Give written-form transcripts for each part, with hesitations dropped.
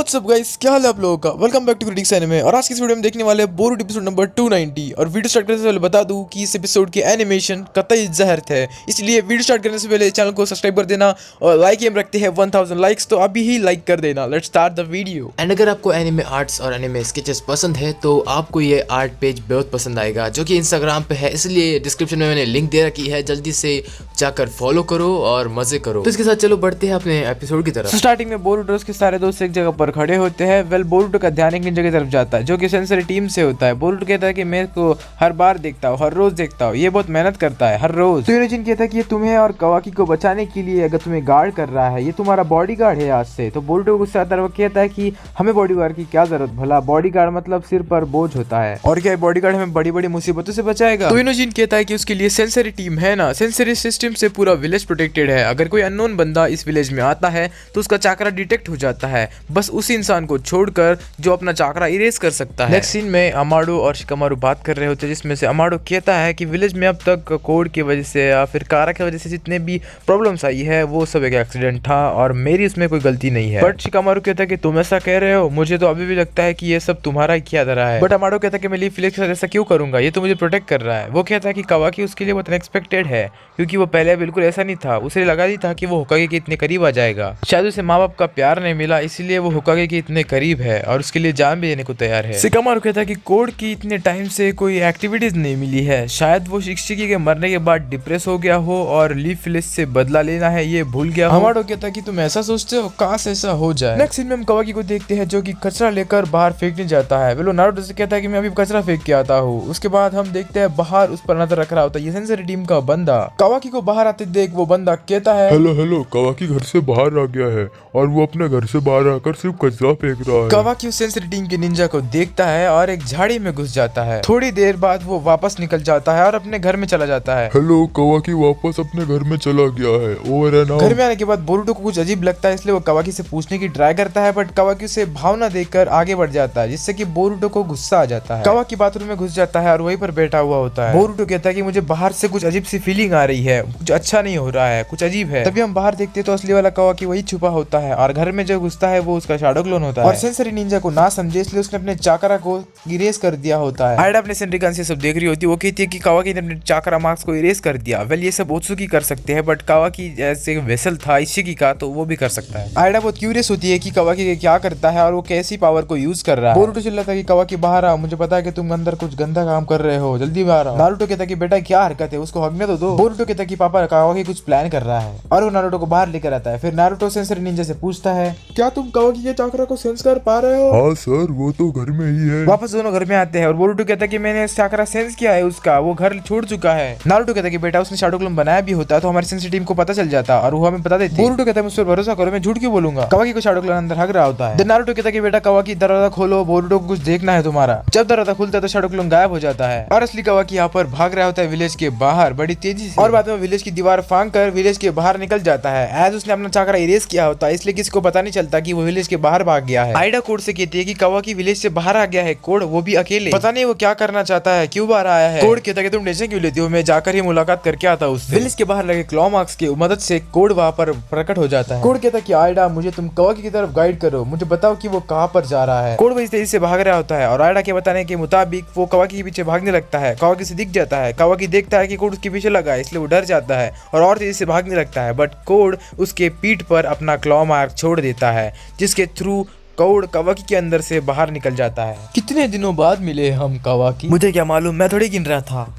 What's up guys, क्या हाल है आप लोगों का। Welcome back to critics anime. और आज की इस वीडियो में देखने वाले बोरुटो एपिसोड नंबर 290। और वीडियो स्टार्ट करने से पहले बता दूं कि इस एपिसोड के एनिमेशन कतई जहर थे, इसलिए वीडियो स्टार्ट करने से पहले चैनल को सब्सक्राइब कर देना और लाइक एम रखते हैं 1000 लाइक्स, तो अभी ही लाइक कर देना। Let's start the video. And अगर आपको एनिमे आर्ट्स और एनिमे स्केचेस पसंद है तो आपको ये आर्ट पेज बहुत पसंद आएगा, जो कि इंस्टाग्राम पे है, इसलिए डिस्क्रिप्शन में मैंने लिंक दे रखी है, जल्दी से जाकर फॉलो करो और मजे करो। तो इसके साथ चलो बढ़ते हैं अपने एपिसोड की तरफ। स्टार्टिंग में बोरुटो के सारे दोस्त एक जगह पर खड़े होते हैं। वेल बोरुटो का ध्यान एक जगह तरफ जाता है जो कि सेंसरी टीम से होता है। बोरुटो कहता है कि मैं इसको हर बार देखता हूँ, हर रोज देखता हूँ, ये बहुत मेहनत करता है हर रोज। तो यूनिजिन कहता है कि ये तुम्हें और कवाकी को बचाने के लिए अगर तुम्हें गार्ड कर रहा है, ये तुम्हारा बॉडीगार्ड है आज से। तो बोरुटो गुस्सा आता है, वो कहता है कि हमें बॉडीगार्ड की क्या जरूरत, भला बॉडीगार्ड मतलब सिर पर बोझ होता है, और क्या बॉडीगार्ड हमें बड़ी बड़ी मुसीबतों से बचाएगा। तो यूनिजिन कहता है कि उसके लिए सेंसरी टीम है ना, सेंसरी सिस्टम से पूरा विलेज प्रोटेक्टेड है। अगर कोई अननोन बंदा इस विलेज में आता है तो उसका चाकरा डिटेक्ट हो जाता है, बस उसी इंसान को छोड़कर जो अपना चाकरा इरेज कर सकता है। नेक्स्ट सीन में अमाडो और शिकामारू बात कर रहे होते हैं, जिसमें से अमाडो कहता है कि विलेज में अब तक कोड की वजह से या फिर कारा की वजह से जितने भी प्रॉब्लम्स आई है वो सब एक एक्सीडेंट था और मेरी इसमें कोई गलती नहीं है। बट शिकामारू कहता है कि तुम ऐसा कह रहे हो, मुझे तो अभी भी लगता है कि ये सब तुम्हारा ही किया जा रहा है। बट अमाडो कहता है कि मैं लीफ विलेज के साथ ऐसा क्यों करूंगा, ये तो मुझे प्रोटेक्ट कर रहा है। वो कहता है कि कवाकी उसके लिए बहुत अनएक्सपेक्टेड है, क्योंकि वो पहले बिल्कुल ऐसा नहीं था, उसे लगा नहीं था कि वो होकागे के इतने करीब आ जाएगा। शायद उसे माँ बाप का प्यार नहीं मिला, इसीलिए वो होकागे के इतने करीब है और उसके लिए जान भी देने को तैयार है। शिकामारू कहता है कि कोड की इतने टाइम से कोई एक्टिविटीज नहीं मिली है, शायद वो शिक्षिकी के मरने के बाद डिप्रेस हो गया हो और लीफ विलेज से बदला लेना है ये भूल गया हो। अमाडो कहता है कि तुम ऐसा सोचते हो, काश ऐसा हो जाए। नेक्स्ट सीन में हम कवाकी को देखते हैं जो कि कचरा लेकर बाहर फेंकने जाता है। वो नारुतो से कहता है कि मैं अभी कचरा फेंक के आता हूँ। उसके बाद हम देखते हैं बाहर उस पर नजर रख रहा होता है ये सेंसरी टीम का बंदा। कवाकी को बाहर आते देख वो बंदा कहता है, हेलो हेलो, कवाकी घर से बाहर आ गया है और वो अपने घर से बाहर आकर सिर्फ कचरा फेंक रहा है। कवाकी उस सेंसरी टीम के निंजा को देखता है और एक झाड़ी में घुस जाता है। थोड़ी देर बाद वो वापस निकल जाता है और अपने घर में चला जाता है। हेलो, कवाकी वापस अपने घर में चला गया है, ओवर है ना। घर में आने के बाद बोरुटो को कुछ अजीब लगता है, इसलिए वो कवाकी से पूछने की ट्राई करता है, बट कवाकी उसे भावना देखकर आगे बढ़ जाता है, जिससे कि बोरुटो को गुस्सा आ जाता है। कवाकी बाथरूम में घुस जाता है और वहीं पर बैठा हुआ होता है। बोरुटो कहता है कि मुझे बाहर से कुछ अजीब सी फीलिंग आ रही है, कुछ अच्छा नहीं हो रहा है, कुछ अजीब है। तभी हम बाहर देखते तो असली वाला कवाकी वही छुपा होता है और घर में जो घुसता है वो उसका शैडो क्लोन होता है। और सेंसरी निंजा को ना समझे इसलिए उसने अपने चाकरा को इरेज कर दिया होता है। आयडा अपने सेंट्रिकन से सब देख रही होती है, वो कहती है कि कवाकी ने अपने चाकरा मार्क्स को इरेज कर दिया। वेल ये सब ओत्सुकी कर सकते हैं, बट कवाकी जैसे वेसल था इशिकी का, तो वो भी कर सकता है। आयडा बहुत क्यूरियस होती है कि कवाकी क्या करता है और वो कैसी पावर को यूज कर रहा है। बोरुटो चिल्लाता है कि कवाकी बाहर आओ, मुझे पता है कि तुम अंदर कुछ गंदा काम कर रहे हो, जल्दी बाहर आओ। नारुतो कहता है कि बेटा क्या हरकत है, उसको हगने तो दो। बोरुटो कहता है कि पापा कवाकी कुछ प्लान कर रहा है और वो नारुतो को बाहर लेकर आता है। फिर नारुतो सेंसरी निंजा से पूछता है, क्या तुम कवाकी के चाकरा को सेंस कर पा रहे हो? हाँ सर, वो तो घर में ही है। वापस दोनों घर में आते हैं और बोरुटो कहता है कि मैंने चाकरा सेंस किया है उसका, वो घर छोड़ चुका है। नारुतो कहता है कि बेटा उसने शैडो क्लोन बनाया भी होता तो हमारी सेंसरी टीम को पता चल जाता और वो हमें बता देती। बोरुटो कहता है मुझ पर भरोसा करो, मैं झूठ क्यों बोलूंगा। कवाकी को शैडो क्लोन अंदर हग रहा होता है। नारुतो कहता है कि बेटा कवाकी दरवाजा खोलो, बोरुटो को कुछ देखना है तुम्हारा। जब दरवाजा खुलता है तो शैडो क्लोन गायब हो जाता है और असली कवाकी यहाँ पर भाग रहा होता है विलेज के बाहर बड़ी तेजी से, और बाद में विलेज की दीवार फांग कर विलेज के बाहर निकल जाता है। एज उसने अपना चाकरा इरेज किया होता है, इसलिए किसी को पता नहीं चलता कि वो विलेज के बाहर भाग गया है। आयडा कोड से कहती है कि कवाकी विलेज से बाहर आ गया है, कोड वो भी अकेले, पता नहीं वो क्या करना चाहता है, क्यों बाहर आया है। कोड कहता है कि तुम टेंशन क्यों लेती हो, मैं जाकर ही मुलाकात करके आता हूँ उससे। विलेज के बाहर लगे क्लॉ मार्क्स की मदद से कोड वहाँ पर प्रकट हो जाता है। कोड कहता है कि आयडा मुझे तुम कवाकी की तरफ गाइड करो, मुझे बताओ कि वो कहाँ पर जा रहा है। कोड वही तेजी से भाग रहा होता है और आयडा के बताने के मुताबिक वो कवाकी के पीछे भागने लगता है। कवाकी से दिख जाता है, कवाकी देखता है कि कोड उसके पीछे लगा है, इसलिए वो डर जाता है और तेजी से भागने लगता है, बट कोड उसके पीठ पर अपना क्लॉ मार्क छोड़ देता है, जिसके थ्रू कोड कवाकी के अंदर से बाहर निकल जाता है। कितने दिनों बाद मिले हम कवाकी, मुझे क्या मालूम, मैं थोड़ी गिन रहा था।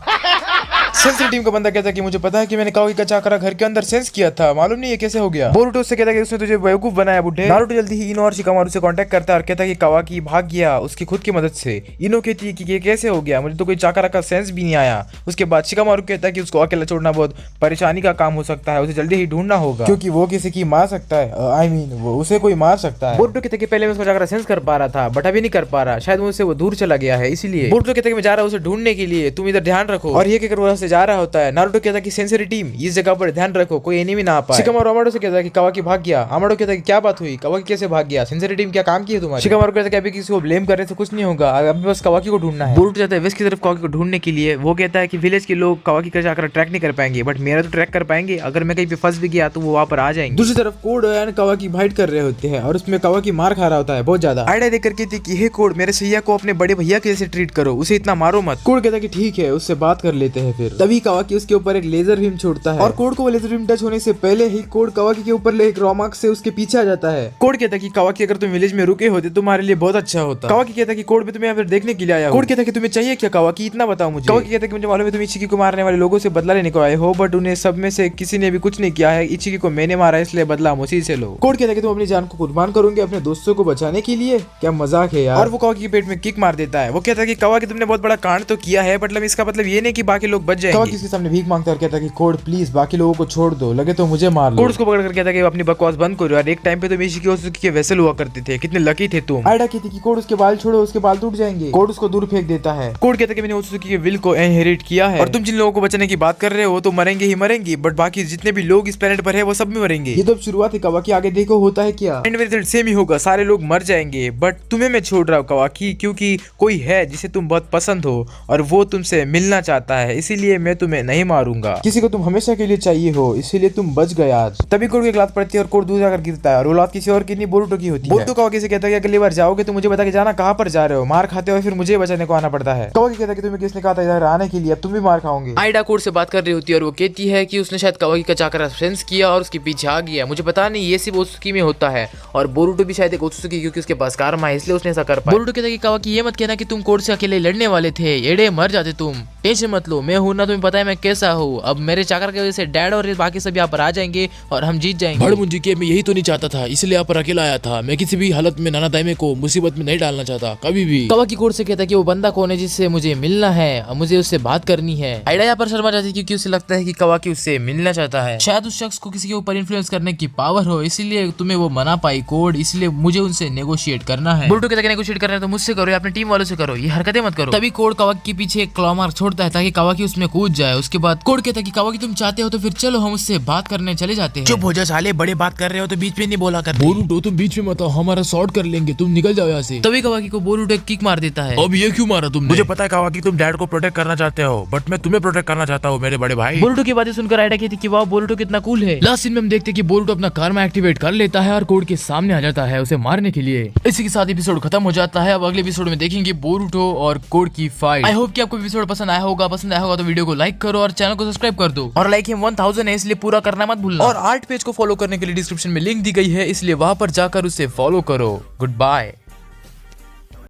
सेंसरी टीम का बंदा कहता है कि मुझे पता है कि मैंने कवाकी का चाकरा घर के अंदर सेंस किया था, मालूम नहीं ये कैसे हो गया। बोरुटो से कहता है कि उसने तुझे बेवकूफ बनाया बुड्ढे। नारुतो जल्दी ही इनो और शिकामारू से कांटेक्ट करता है और कहता है कि कवाकी भाग गया उसकी खुद की मदद से। इनो कहती है कि ये कैसे हो गया, मुझे तो कोई चाकरा का सेंस भी नहीं आया। उसके बाद शिकामारू कहता है कि उसको अकेला छोड़ना बहुत परेशानी का काम हो सकता है, उसे जल्दी ही ढूंढना होगा क्योंकि वो किसी की मार सकता है, आई मीन वो उसे कोई मार सकता है। बोरुटो कहता है कि पहले मैं उसका चाकरा सेंस कर पा रहा था बट अभी नहीं कर पा रहा, शायद मुझसे वो दूर चला गया है, इसलिए। बोरुटो कहता है कि मैं जा रहा हूँ उसे ढूंढने के लिए, तुम इधर ध्यान रखो। और ये कहकर वो से जा रहा होता है। नारुतो कहता है कि सेंसेरी टीम इस जगह पर ध्यान रखो, कोई एनिमी ना आ पाए। शिकामारू अमाडो से कहता है कि कावाकी भाग गया। अमाडो कहता है कि क्या बात हुई, कावाकी कैसे भाग गया, सेंसेरी टीम क्या काम की है तुम्हारी। शिकामारू कहता है कि अभी किसी को ब्लेम करने से कुछ नहीं होगा, अभी बस कावाकी को ढूंढना है। बोरुटो जाता है वेस्ट की तरफ कावाकी को ढूंढने के लिए। वो कहता है कि विलेज के लोग कावाकी का जाकर ट्रैक नहीं कर पाएंगे, बट मेरा तो ट्रैक कर पाएंगे। अगर मैं कहीं पे फंस भी गया तो वो वहां पर आ जाएंगे। दूसरी तरफ कोड और कावाकी फाइट कर रहे होते हैं और उसमें कावाकी मार खा रहा होता है बहुत ज्यादा। आइडिया देकर कहती कि हे कोड, मेरे सैया को अपने बड़े भैया के जैसे ट्रीट करो, उसे इतना मारो मत। कोड कहता है कि ठीक है, उससे बात कर लेते हैं फिर। तभी कावाकी उसके ऊपर एक लेजर बीम छोड़ता है और कोड को वो लेजर बीम टच होने से पहले ही कोड कावाकी के ऊपर एक रॉमार्क से उसके पीछे आ जाता है। कोड कहता है कि कावाकी, अगर तुम विलेज में रुके होते तुम्हारे लिए बहुत अच्छा होता। कावाकी कहता है कि कोड, मैं तुम्हें यहाँ पर देखने के लिए आया हूँ। कोड कहता है कि तुम्हें चाहिए क्या कावाकी, इतना बताओ मुझे। कावाकी कहता है कि मुझे मालूम है तुम इचिकी को मारने वाले लोगों से बदला लेने को आए हो, बट उन्हें सब में से किसी ने भी कुछ नहीं किया है। इचिकी को मैंने मारा, इसलिए बदला उसी से लो। कोड कहता है कि तुम अपनी जान को कुर्बान करोगे अपने दोस्तों को बचाने के लिए, क्या मजाक है यार। और वो कावाकी के पेट में किक मार देता है। वो कहता है कि कावाकी, तुमने बहुत बड़ा कांड तो किया है, मतलब इसका मतलब ये नहीं कि बाकी लोग बच जाएंगे। कावाकी इसके सामने भीख मांगता है और कहता है कि कोड प्लीज बाकी लोगों को छोड़ दो, लगे तो मुझे मार लो। कोड उसको पकड़ कर कहता है कि अपनी बकवास बंद करो यार, एक टाइम पे तुम इशिकी और सुजुकी के वेसल हुआ करते थे, कितने लकी थे तुम। आइडा कहती कि कोड उसके बाल छोड़ो, उसके बाल टूट जाएंगे। कोड उसको दूर फेंक देता है। कोड कहता है कि मैंने सुजुकी के विल को इनहेरिट किया है और तुम जिन लोगों को बचाने की बात कर रहे हो तो मरेंगे ही मरेंगे, बट बाकी जितने भी लोग इस प्लेनेट पर है वो सब में मरेंगे। ये तो शुरुआत है कावाकी, आगे देखो होता है क्या। एंड में रिजल्ट सेम ही होगा, सारे लोग मर जाएंगे, बट तुम्हें मैं छोड़ रहा हूँ कावाकी, क्योंकि कोई है जिसे तुम बहुत पसंद हो और वो तुमसे मिलना चाहता है, इसीलिए मैं तुम्हें नहीं मारूंगा। किसी को तुम हमेशा के लिए चाहिए हो, इसीलिए तुम बच गए आज। तभी कोड की एक लात पड़ती है और कोड दूर जाकर गिरता है और वो लात किसी और की नहीं, बोरुटो की होती है। बोरुटो कावाकी से कहता है कि अगली बार जाओगे तो मुझे बता के जाना कहाँ पर जा रहे हो, मार खाते हो फिर मुझे बचाने को आना पड़ता है। कावाकी कहता है कि तुम्हें किसने कहा था इधर आने के लिए, अब तुम भी मार खाओगे। आइडा कोड से बात कर रही होती है और वो कहती है कि उसने शायद कावाकी का चाकरा सेंस किया और उसके पीछे आ गया। मुझे पता नहीं ये सिर्फ ओत्सुकी में होता है और बोरुटो भी शायद एक ओत्सुकी, क्योंकि उसके पास कारमा है इसलिए उसने ऐसा कर पाया। बोरुटो कहता है कि कावाकी, ये मत कहना कि तुम कोड से अकेले लड़ने वाले थे, एड़े मर जाते तुम, टेंशन मत लो, मैं हूं ना, तुम्हें पता है मैं कैसा हूँ। अब मेरे चाकर की वजह से डैड और बाकी सब यहाँ पर आ जाएंगे और हम जीत जाएंगे। बड़ मुंजी के मैं यही तो नहीं चाहता था, इसलिए यहाँ पर अकेला आया था। मैं किसी भी हालत में नाना दाइमे को मुसीबत में नहीं डालना चाहता कभी भी। कावाकी कोड से कहता है कि वो बंदा कौन है जिससे मुझे मिलना है और मुझे उससे बात करनी है। आइडा यहाँ पर शर्मा जाती है क्योंकि उसे लगता है कि कावाकी उससे मिलना चाहता है, शायद उस शख्स को किसी के ऊपर इन्फ्लुएंस करने की पावर हो, इसीलिए तुम्हें वो मना पाई कोड, इसलिए मुझे उनसे नेगोशिएट करना है। बोरुटो कहता है कि नेगोशिएट करना है तो मुझसे करो या अपनी टीम वालों से करो, ये हरकतें मत करो। तभी कोड कावाकी के पीछे एक क्लॉ मार्क छोड़ता है ताकि कावाकी उसमें कूद जाए। उसके बाद कोड कहता है कि कावाकी, तुम चाहते हो तो फिर चलो हम उससे बात करने चले जाते हैं। चुप हो जा साले, बड़े बात कर रहे हो तो बीच में नहीं बोला कर। बोरुटो तुम बीच में मत आओ, हमारा शॉर्ट कर लेंगे, तुम निकल जाओ यहाँ से। तभी कावाकी को बोरुटो किक मार देता है। अब ये क्यों मारा तुमने? मुझे पता है कावाकी तुम डैड को प्रोटेक्ट करना चाहते हो, बट मैं तुम्हें प्रोटेक्ट करना चाहता हूँ मेरे बड़े भाई। बोरुटो की बातें सुनकर आइडा कहती कि वाह बोरुटो कितना कूल है। लास्ट सीन में हम देखते हैं कि बोरुटो अपना कारमा एक्टिवेट कर लेता है और कोड के सामने आ जाता है उसे मारने के लिए। इसी के साथ एपिसोड खत्म हो जाता है। अब अगले एपिसोड में देखेंगे बोरुटो और कोड की फाइट। आई होप कि आपको एपिसोड पसंद आया होगा। पसंद आया होगा तो वीडियो को लाइक करो और चैनल को सब्सक्राइब कर दो। और लाइक 1000 है इसलिए पूरा करना मत भूलना। और आर्ट पेज को फॉलो करने के लिए डिस्क्रिप्शन में लिंक दी गई है, इसलिए वहां पर जाकर उसे फॉलो करो। Good bye.